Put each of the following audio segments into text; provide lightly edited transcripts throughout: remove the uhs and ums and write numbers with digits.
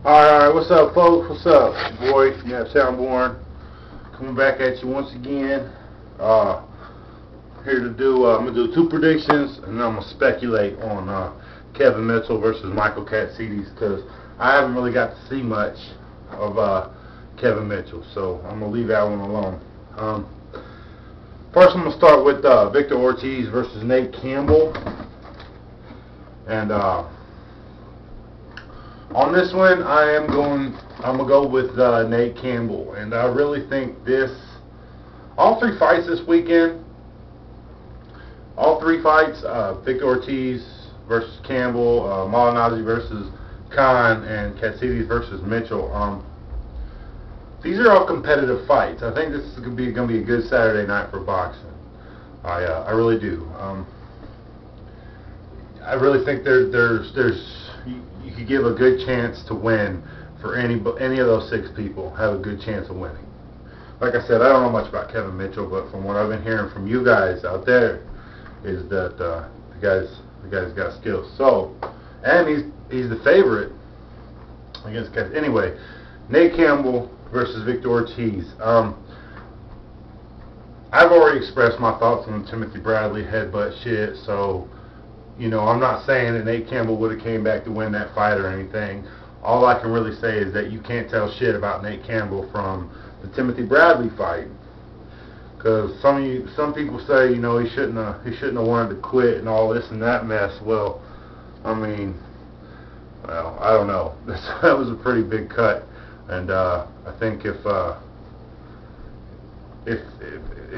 Alright, what's up, folks? What's up? Boy, you have Soundborn coming back at you once again. Here to do, I'm going to do 2 predictions, and then I'm going to speculate on Kevin Mitchell versus Michael Katsidis, because I haven't really got to see much of Kevin Mitchell, so I'm going to leave that one alone. First, I'm going to start with Victor Ortiz versus Nate Campbell. And on this one, I'm gonna go with Nate Campbell, and I really think all 3 fights this weekend, all 3 fights, Victor Ortiz versus Campbell, Malignaggi versus Khan, and Katsidis versus Mitchell. These are all competitive fights. I think this is gonna be a good Saturday night for boxing. I really do. I really think you could give a good chance to win for any of those 6 people. Have a good chance of winning. Like I said, I don't know much about Kevin Mitchell, but from what I've been hearing from you guys out there, is that the guy's got skills. So, and he's the favorite against Kevin. Anyway, Nate Campbell versus Victor Ortiz. I've already expressed my thoughts on the Timothy Bradley headbutt shit, so, you know, I'm not saying that Nate Campbell would have came back to win that fight or anything. All I can really say is that you can't tell shit about Nate Campbell from the Timothy Bradley fight, because some people say, you know, he shouldn't have wanted to quit and all this and that mess. Well, I mean, well, I don't know. That was a pretty big cut, and I think if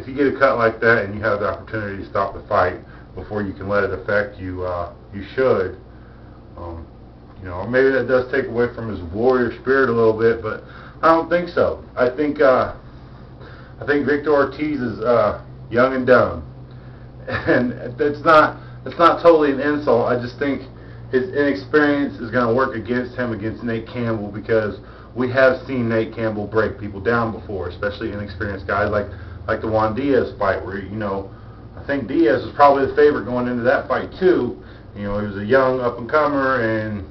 you get a cut like that and you have the opportunity to stop the fight before you can let it affect you, you should. You know, maybe that does take away from his warrior spirit a little bit, but I don't think so. I think Victor Ortiz is young and dumb, and that's not totally an insult. I just think his inexperience is going to work against him against Nate Campbell, because we have seen Nate Campbell break people down before, especially inexperienced guys like the Juan Diaz fight, where, you know, I think Diaz was probably the favorite going into that fight too. You know, he was a young up-and-comer, and,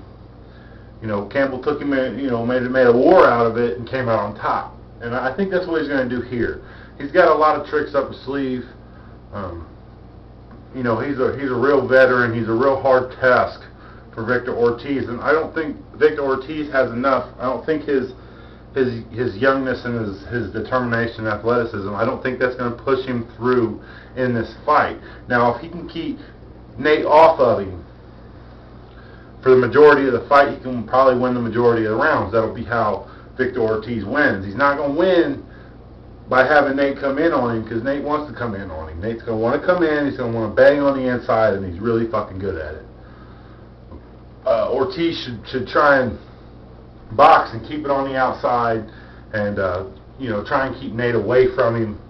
you know, Campbell took him in, you know, made a war out of it and came out on top. And I think that's what he's going to do here. He's got a lot of tricks up his sleeve. You know, he's a real veteran. He's a real hard task for Victor Ortiz, and I don't think Victor Ortiz has enough. I don't think his youngness and his determination and athleticism, I don't think that's going to push him through in this fight. Now, if he can keep Nate off of him for the majority of the fight, he can probably win the majority of the rounds. That'll be how Victor Ortiz wins. He's not going to win by having Nate come in on him, because Nate wants to come in on him. Nate's going to want to come in, he's going to want to bang on the inside, and he's really fucking good at it. Ortiz should try and box and keep it on the outside, and you know, try and keep Nate away from him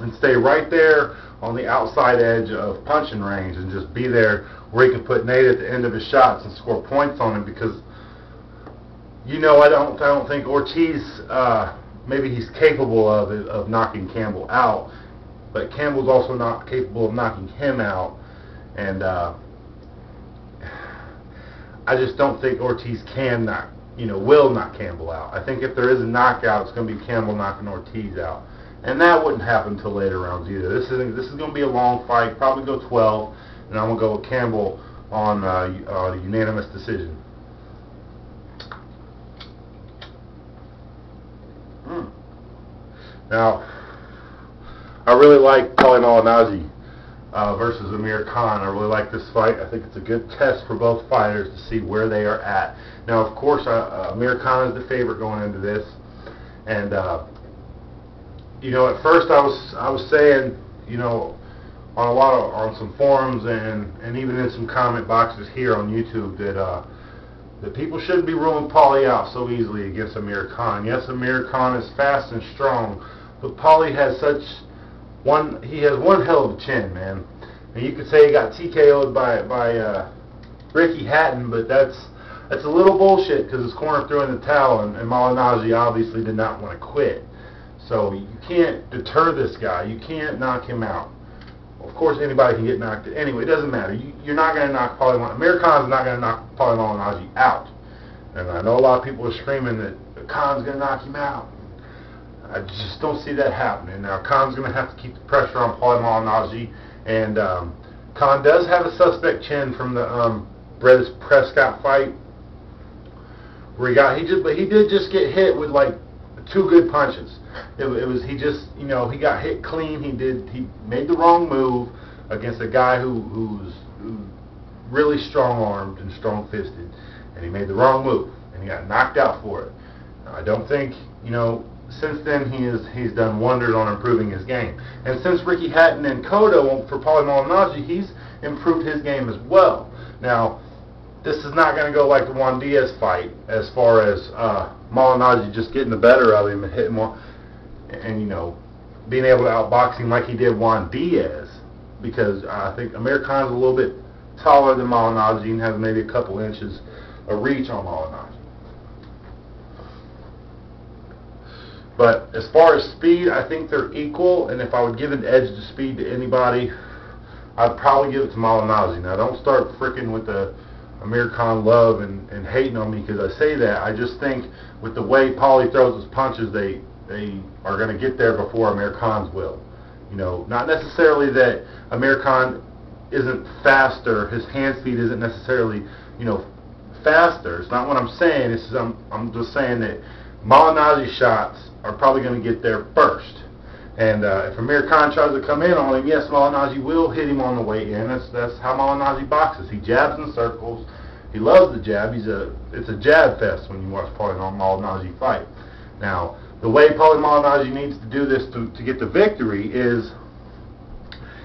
and stay right there on the outside edge of punching range, and just be there where he can put Nate at the end of his shots and score points on him. Because, you know, I don't think Ortiz, maybe he's capable of knocking Campbell out, but Campbell's also not capable of knocking him out, and I just don't think Ortiz will knock Campbell out. I think if there is a knockout, it's going to be Campbell knocking Ortiz out, and that wouldn't happen until later rounds either. This is going to be a long fight, probably go 12, and I'm going to go with Campbell on a unanimous decision. Now, I really like Malignaggi versus Amir Khan. I really like this fight. I think it's a good test for both fighters to see where they are at. Now, of course, Amir Khan is the favorite going into this, and you know, at first I was saying, you know, on some forums and even in some comment boxes here on YouTube, that people shouldn't be ruling Paulie out so easily against Amir Khan. Yes, Amir Khan is fast and strong, but Paulie has one hell of a chin, man. And you could say he got TKO'd by Ricky Hatton, but that's a little bullshit, because his corner threw in the towel, and Malignaggi obviously did not want to quit. So you can't deter this guy. You can't knock him out. Of course, anybody can get knocked out. Anyway, it doesn't matter. You're not going to knock Paulie Malignaggi. Amir Khan's not going to knock Paulie Malignaggi out. And I know a lot of people are screaming that Khan's going to knock him out. I just don't see that happening. Now, Khan's going to have to keep the pressure on Paulie Malignaggi, and Khan does have a suspect chin from the Prescott fight, where he did just get hit with like 2 good punches. He got hit clean. He made the wrong move against a guy who's really strong-armed and strong-fisted, and he made the wrong move, and he got knocked out for it. Now, I don't think, since then he's done wonders on improving his game. And since Ricky Hatton and Cotto for Paulie Malignaggi, he's improved his game as well. Now, this is not going to go like the Juan Diaz fight, as far as Malignaggi just getting the better of him and hitting him, and being able to outbox him like he did Juan Diaz, because I think Amir Khan's a little bit taller than Malignaggi and has maybe a couple inches of reach on Malignaggi. But as far as speed, I think they're equal, and if I would give an edge to speed to anybody, I'd probably give it to Malignaggi. Now, don't start fricking with the Amir Khan love and hating on me because I say that. I just think with the way Paulie throws his punches, they are going to get there before Amir Khan's will. Not necessarily that Amir Khan isn't faster, his hand speed isn't necessarily, faster. It's not what I'm saying. I'm just saying that Malignaggi shots are probably going to get there first. And if Amir Khan tries to come in on him, yes, Malignaggi will hit him on the way in. That's how Malignaggi boxes. He jabs in circles. He loves the jab. It's a jab fest when you watch Paulie Malignaggi fight. Now, the way Paulie Malignaggi needs to do this to get the victory is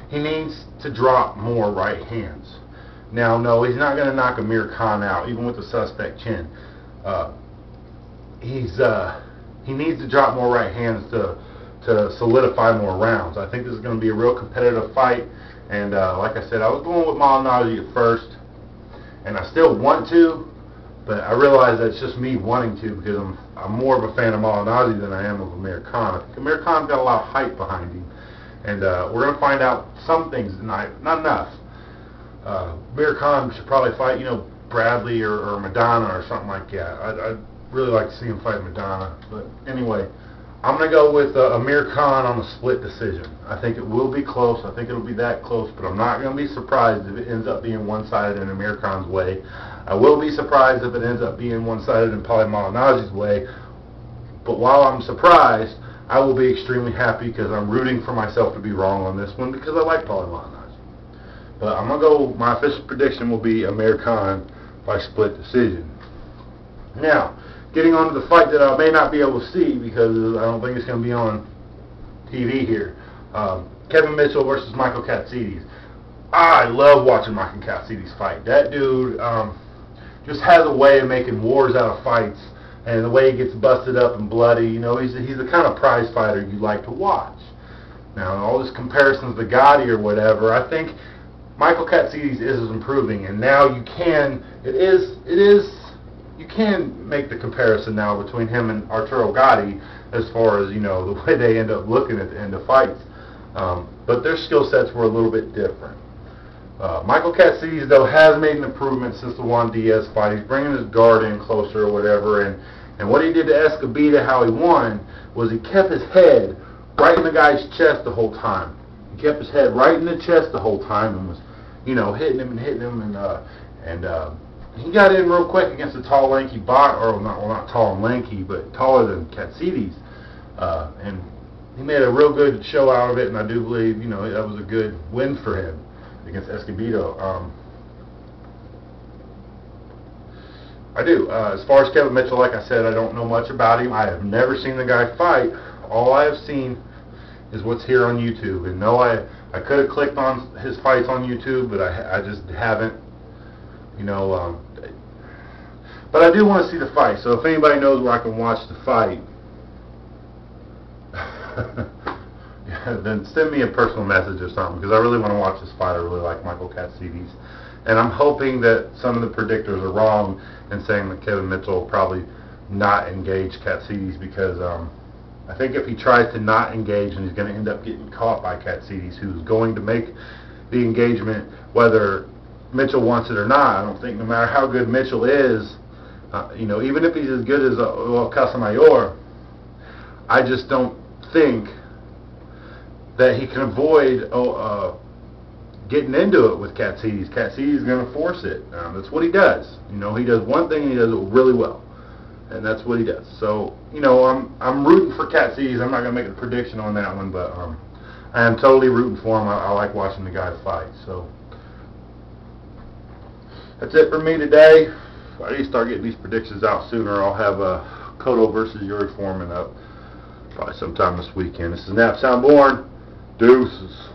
he needs to drop more right hands. Now, no, he's not going to knock Amir Khan out, even with the suspect chin. He needs to drop more right hands to solidify more rounds. I think this is going to be a real competitive fight, and like I said, I was going with Malignaggi at first, and I still want to, but I realize that's just me wanting to because I'm more of a fan of Malignaggi than I am of Amir Khan. I think Amir Khan's got a lot of hype behind him, and we're going to find out some things tonight. Not enough. Amir Khan should probably fight, Bradley or Madonna or something like that. I'd really like to see him fight Madonna, but anyway, I'm going to go with Amir Khan on a split decision. I think it will be close. I think it'll be that close, but I'm not going to be surprised if it ends up being one-sided in Amir Khan's way. I will be surprised if it ends up being one-sided in Paulie Malignaggi's way, but while I'm surprised, I will be extremely happy because I'm rooting for myself to be wrong on this one because I like Paulie Malignaggi. But I'm going to go, my official prediction will be Amir Khan by split decision. Now, getting on to the fight that I may not be able to see because I don't think it's going to be on TV here. Kevin Mitchell versus Michael Katsidis. I love watching Michael Katsidis fight. That dude just has a way of making wars out of fights, and the way he gets busted up and bloody. He's the kind of prize fighter you like to watch. Now, all this comparisons to Gotti or whatever, I think Michael Katsidis is improving, and now you can make the comparison now between him and Arturo Gotti as far as, the way they end up looking at the end of fights. But their skill sets were a little bit different. Michael Katsidis, though, has made an improvement since the Juan Diaz fight. He's bringing his guard in closer or whatever, and what he did to Escobedo, how he won, was he kept his head right in the guy's chest the whole time. He kept his head right in the chest the whole time and was, hitting him, and he got in real quick against a tall, lanky not tall and lanky, but taller than Katsidis, and he made a real good show out of it, and I do believe, that was a good win for him against Escobedo. I do. As far as Kevin Mitchell, like I said, I don't know much about him. I have never seen the guy fight. All I have seen is what's here on YouTube, and no, I could have clicked on his fights on YouTube, but I just haven't. But I do want to see the fight, so if anybody knows where I can watch the fight, then send me a personal message or something, because I really want to watch this fight. I really like Michael Katsidis, and I'm hoping that some of the predictors are wrong in saying that Kevin Mitchell will probably not engage Katsidis, because I think if he tries to not engage, and he's going to end up getting caught by Katsidis, who's going to make the engagement whether Mitchell wants it or not. I don't think no matter how good Mitchell is, You know, even if he's as good as Casamayor, I just don't think that he can avoid getting into it with Katsidis. Katsidis is going to force it. That's what he does. You know, he does one thing and he does it really well, and that's what he does. So, you know, I'm rooting for Katsidis. I'm not going to make a prediction on that one, but I am totally rooting for him. I like watching the guy fight. So that's it for me today. I need to start getting these predictions out sooner. I'll have Cotto versus Yuri Foreman up probably sometime this weekend. This is Nap Sound Born. Deuces.